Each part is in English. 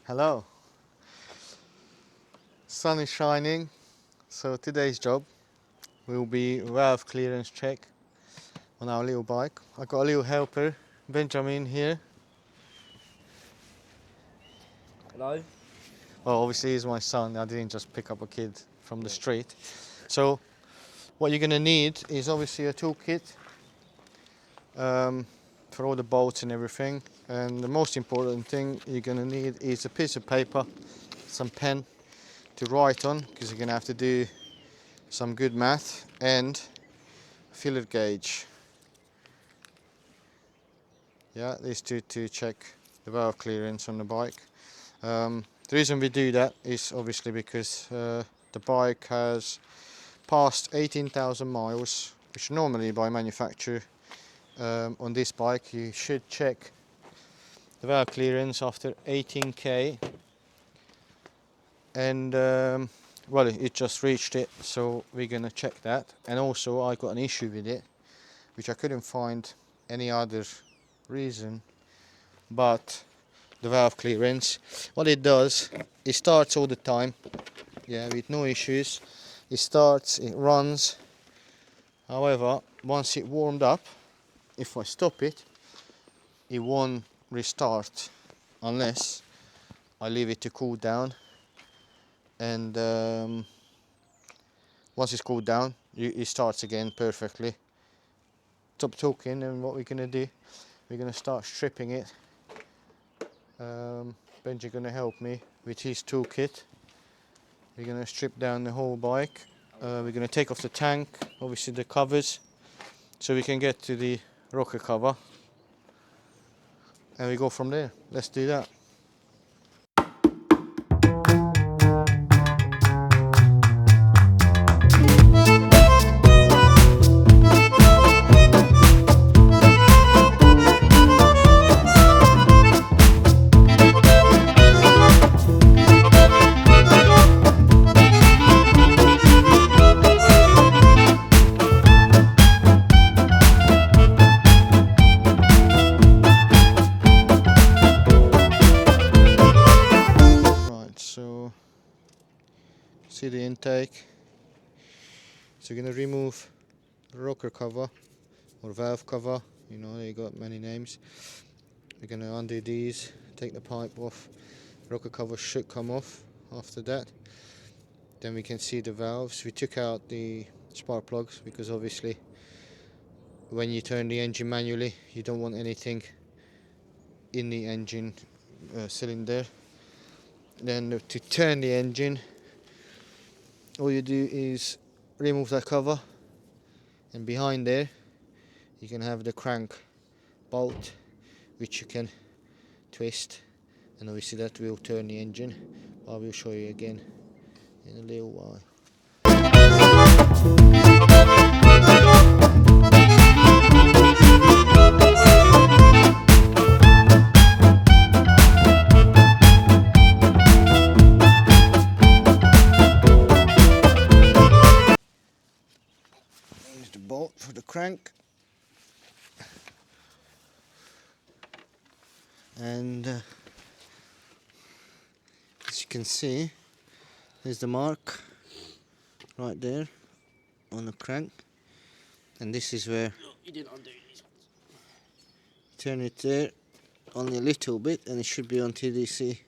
Hello. Sun is shining, so today's job will be valve clearance check on our little bike. I got a little helper, Benjamin here. Hello? Well, obviously he's my son. I didn't just pick up a kid from the street. So what you're gonna need is obviously a toolkit for all the bolts and everything. And the most important thing you're gonna need is a piece of paper, some pen to write on, because you're gonna have to do some good math, and filler gauge. Yeah, these two to check the valve clearance on the bike. The reason we do that is obviously because the bike has passed 18,000 miles, which normally by manufacturer on this bike you should check the valve clearance after 18k, and well, it just reached it, so we're gonna check that. And also I got an issue with it, which I couldn't find any other reason but the valve clearance. What it does, it starts all the time, yeah, with no issues. It starts, it runs. However, once it warmed up, if I stop it, it won't restart unless I leave it to cool down. And once it's cooled down, it starts again perfectly. Stop talking, and what we're gonna do, we're gonna start stripping it. Benji's gonna help me with his toolkit. We're gonna strip down the whole bike. We're gonna take off the tank, obviously the covers, so we can get to the rocker cover, and we go from there. Let's do that. See the intake. So we're going to remove the rocker cover or valve cover, you know, they got many names. We're going to undo these, take the pipe off. Rocker cover should come off after that. Then we can see the valves. We took out the spark plugs because obviously when you turn the engine manually you don't want anything in the engine cylinder. Then to turn the engine, all you do is remove that cover, and behind there you can have the crank bolt which you can twist, and obviously that will turn the engine. I will show you again in a little while. Here's the bolt for the crank, and as you can see, there's the mark right there on the crank, and this is where you turn it there only a little bit and it should be on TDC.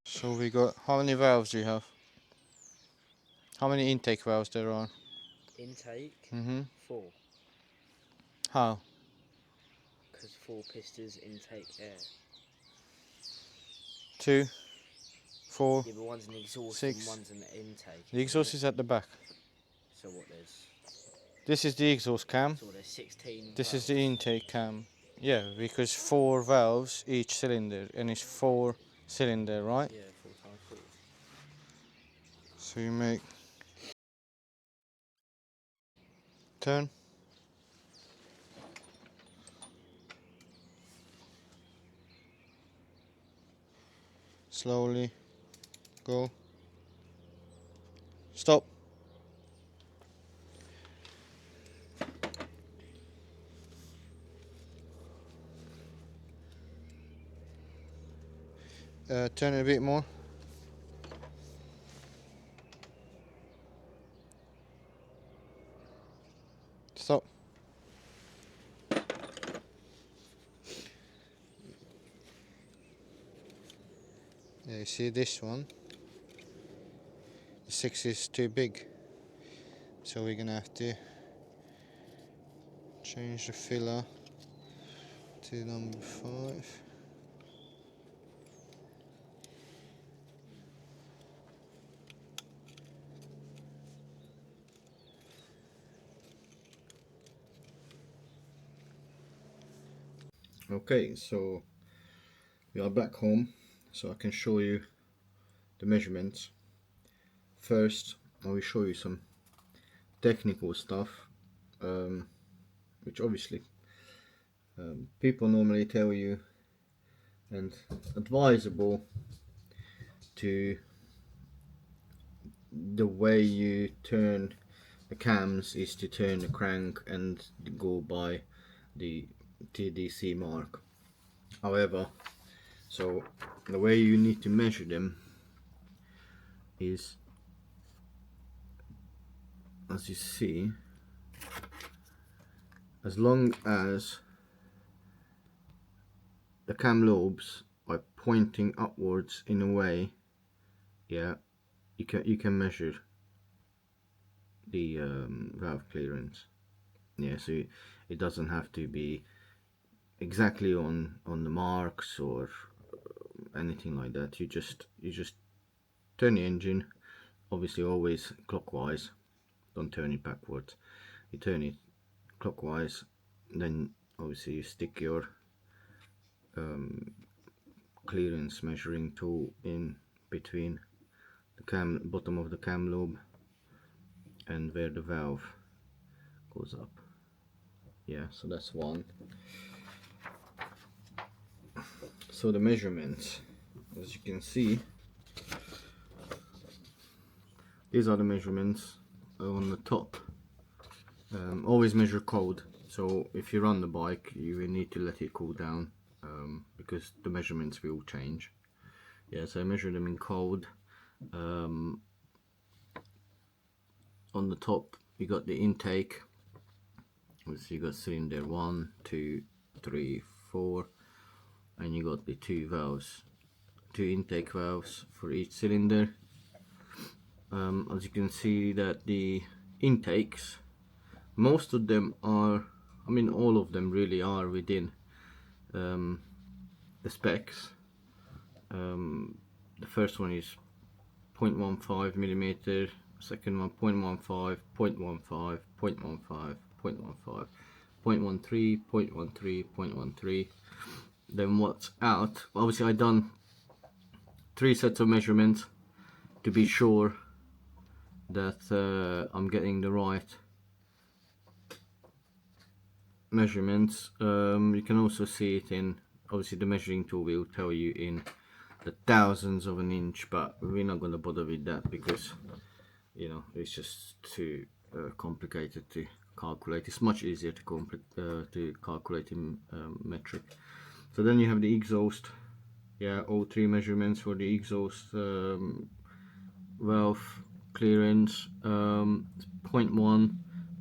So we got, how many valves do you have? How many intake valves there are? Intake, 4. How? Because 4 pistons intake air. 2, 4, Yeah, but one's an exhaust 6. and one's an intake. The exhaust is at the back. So what, there's... This is the exhaust cam. So there's 16 This valves. is the intake cam. Yeah, because 4 valves each cylinder, and it's 4 cylinder, right? Yeah, 4 times 4. So you make turn. Slowly go. Stop. Turn it a bit more. Stop. Yeah, you see this one? The 6 is too big. So we're gonna have to change the filler to number 5. Okay, so we are back home, so I can show you the measurements. First, I will show you some technical stuff, which obviously people normally tell you and advisable to the way you turn the cams is to turn the crank and go by the TDC mark. However, so the way you need to measure them is, as you see, as long as the cam lobes are pointing upwards in a way, yeah, you can measure the valve clearance. Yeah, so it doesn't have to be exactly on the marks or anything like that. You just turn the engine, obviously always clockwise, don't turn it backwards. You turn it clockwise, then obviously you stick your clearance measuring tool in between the bottom of the cam lobe and where the valve goes up. Yeah, so that's one. So the measurements, as you can see, these are the measurements on the top. Always measure cold, so if you run the bike you will need to let it cool down, because the measurements will change. Yeah, so I measure them in cold. On the top you got the intake, so you got cylinder 1, 2, 3, 4, and you got the 2 valves, 2 intake valves for each cylinder. As you can see that the intakes, most of them are, I mean all of them really are within the specs. The first one is 0.15 millimeter, second one 0.15, 0.15, 0.15, 0.15, 0.13, 0.13, 0.13. Then what's out, obviously I done 3 sets of measurements to be sure that I'm getting the right measurements. You can also see it in, obviously the measuring tool will tell you in the thousandths of an inch, but we're not going to bother with that because, you know, it's just too complicated to calculate. It's much easier to calculate in metric. So then you have the exhaust. Yeah, all 3 measurements for the exhaust valve clearance, 0.1, 0.15,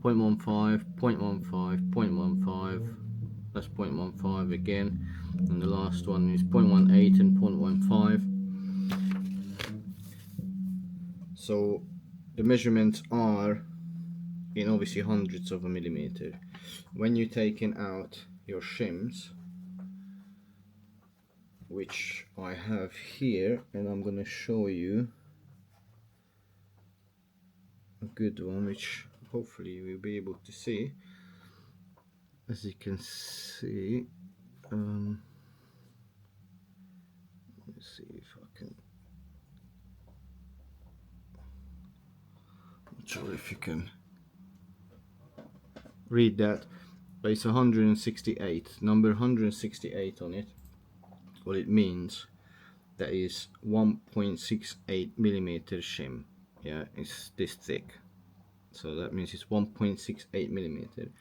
0.15, 0.15, that's 0.15 again, and the last one is 0.18 and 0.15. So the measurements are in obviously hundreds of a millimeter. When you're taking out your shims, which I have here, and I'm gonna show you a good one, which hopefully you will be able to see. As you can see, let's see if I can. Not sure if you can read that, but it's 168. Number 168 on it. What it means, that is 1.68 millimeter shim. Yeah, it's this thick. So that means it's 1.68 millimeter.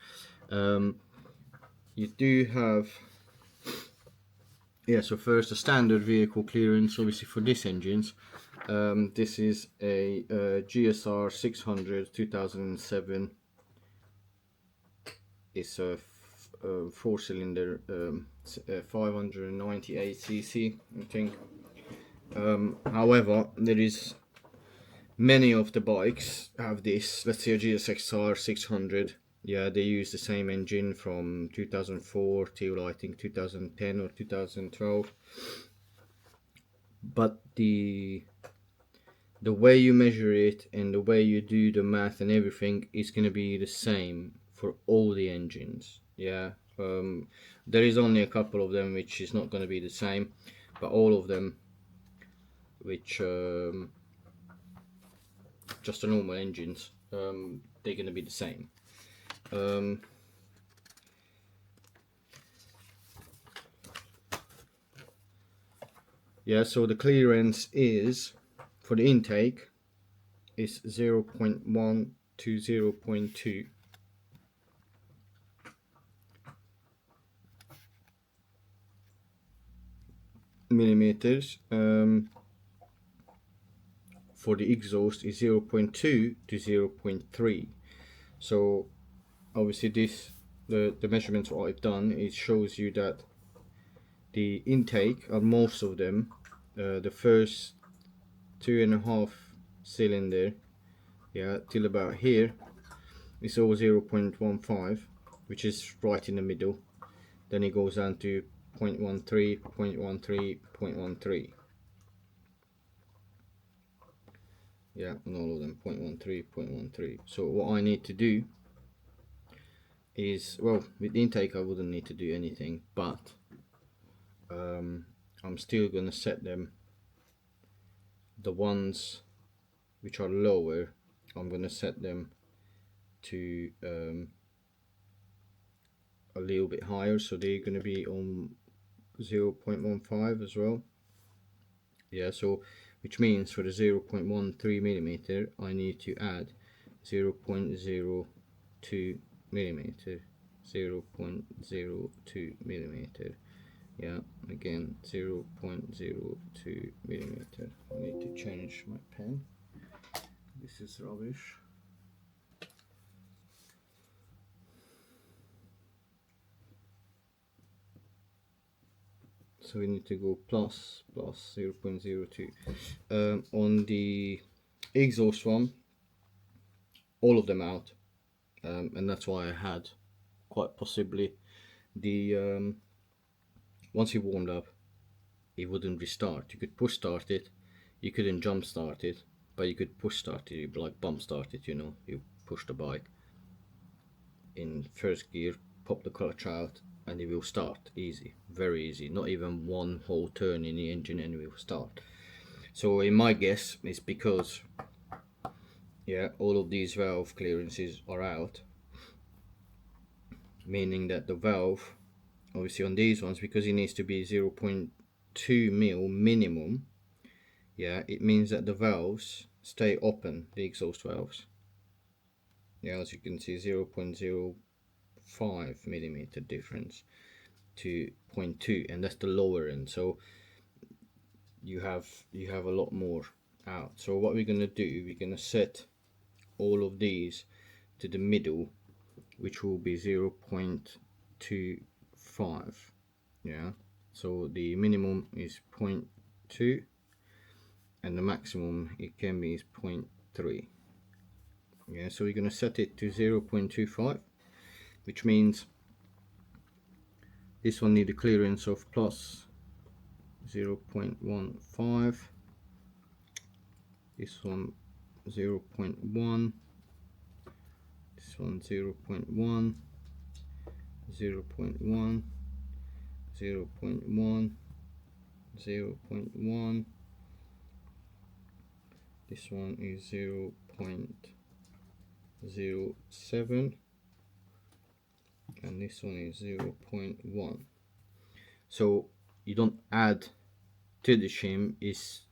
You do have, yeah, so first a standard vehicle clearance, obviously for this engines. This is a GSR 600 2007. It's a 4-cylinder 598cc, I think. However, there is many of the bikes have this. Let's say a GSXR 600. Yeah, they use the same engine from 2004 till I think 2010 or 2012. But the way you measure it and the way you do the math and everything is going to be the same for all the engines. Yeah, there is only a couple of them which is not going to be the same, but all of them, which just the normal engines, they're going to be the same. Yeah, so the clearance is, for the intake, is 0.1 to 0.2 millimeters. For the exhaust is 0.2 to 0.3. So obviously this, the measurements what I've done, it shows you that the intake on most of them, the first 2.5 cylinder, yeah, till about here, is all 0.15, which is right in the middle. Then it goes down to 0.13, 0.13, 0.13. Yeah, on all of them, 0.13, 0.13. So what I need to do is, well, with the intake I wouldn't need to do anything, but I'm still gonna set them, the ones which are lower, I'm gonna set them to a little bit higher, so they're gonna be on 0.15 as well. Yeah, so which means for the 0.13 millimeter I need to add 0.02 millimeter, 0.02 millimeter. Yeah, again 0.02 millimeter. I need to change my pen, this is rubbish. So we need to go plus 0.02. On the exhaust one, all of them out, and that's why I had quite possibly the once it warmed up, it wouldn't restart. You could push start it, you couldn't jump start it, but you could push start it. You'd like bump start it, you know. You push the bike in first gear, pop the clutch out, and it will start easy, very easy. Not even one whole turn in the engine, and it will start. So in my guess, it's because, yeah, all of these valve clearances are out, meaning that the valve, obviously on these ones, because it needs to be 0.2 mil minimum, yeah, it means that the valves stay open, the exhaust valves. Yeah, as you can see, 0.05 millimeter difference to 0.2, and that's the lower end. So you have a lot more out. So what we're gonna do, we're gonna set all of these to the middle, which will be 0.25. Yeah, so the minimum is 0.2 and the maximum it can be is 0.3. Yeah, so we're going to set it to 0.25, which means this one need a clearance of plus 0.15, this one 0.1, this one 0.1, 0.1, 0.1, 0.1, this one is 0.07, and this one is 0.1. So you don't add to the shim, is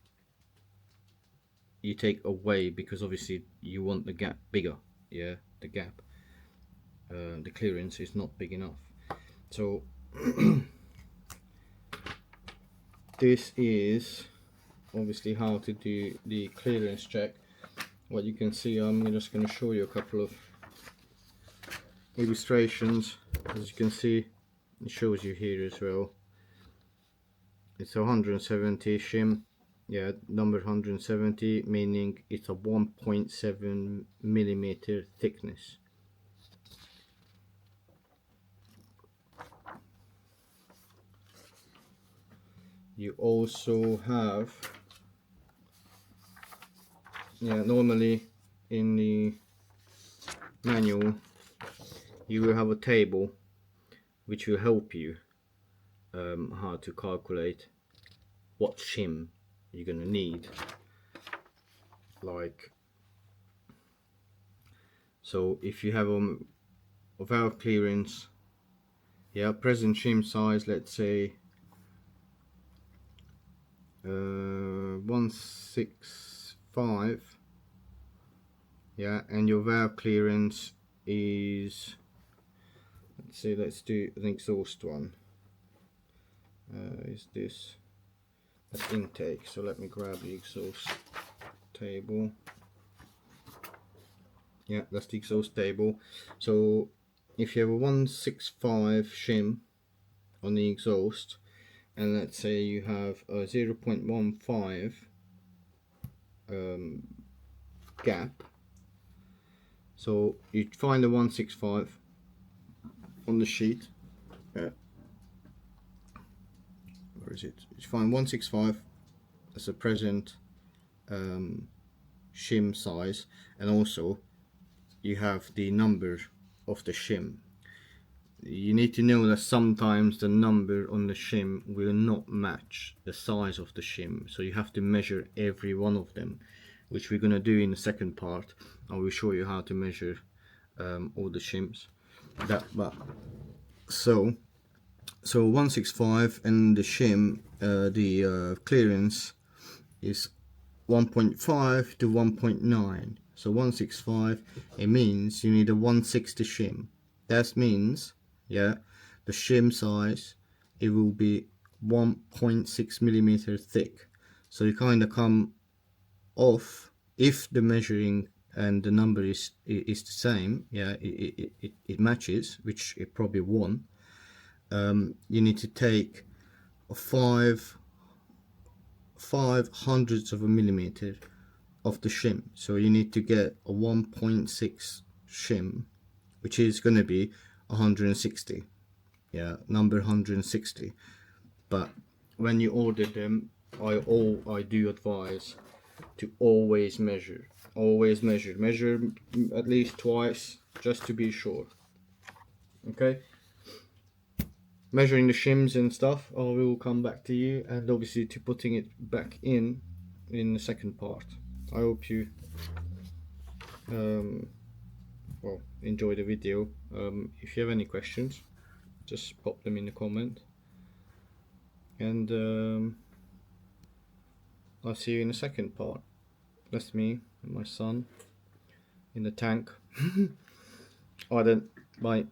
you take away, because obviously you want the gap bigger. Yeah, the gap, the clearance is not big enough. So this is obviously how to do the clearance check. What you can see, I'm just going to show you a couple of illustrations. As you can see, it shows you here as well. It's a 170 shim. Yeah, number 170, meaning it's a 1.7 millimeter thickness. You also have, yeah, normally in the manual you will have a table which will help you how to calculate what shim you're gonna need. Like, so if you have a valve clearance, yeah, present shim size, let's say 165, yeah, and your valve clearance is, let's say, let's do an exhaust one. Is this, that's intake, so let me grab the exhaust table. Yeah, that's the exhaust table. So if you have a 165 shim on the exhaust, and let's say you have a 0.15 gap, so you find the 165 on the sheet. Where is it? You find 165 as a present shim size, and also you have the number of the shim. You need to know that sometimes the number on the shim will not match the size of the shim, so you have to measure every one of them, which we're going to do in the second part. I will show you how to measure all the shims. So 165, and the shim, the clearance is 1.5 to 1.9. So 165, it means you need a 160 shim. That means, yeah, the shim size, it will be 1.6 millimeter thick. So you kind of come off, if the measuring and the number is the same, yeah, it matches, which it probably won't. You need to take a 5 hundredths of a millimeter of the shim. So you need to get a 1.6 shim, which is going to be 160. Yeah, number 160. But when you order them, I do advise to always measure at least twice, just to be sure. Okay, measuring the shims and stuff, I will come back to you, and obviously to putting it back in the second part. I hope you well, enjoy the video. If you have any questions, just pop them in the comment, and I'll see you in the second part. That's me and my son in the tank. Alright then, bye.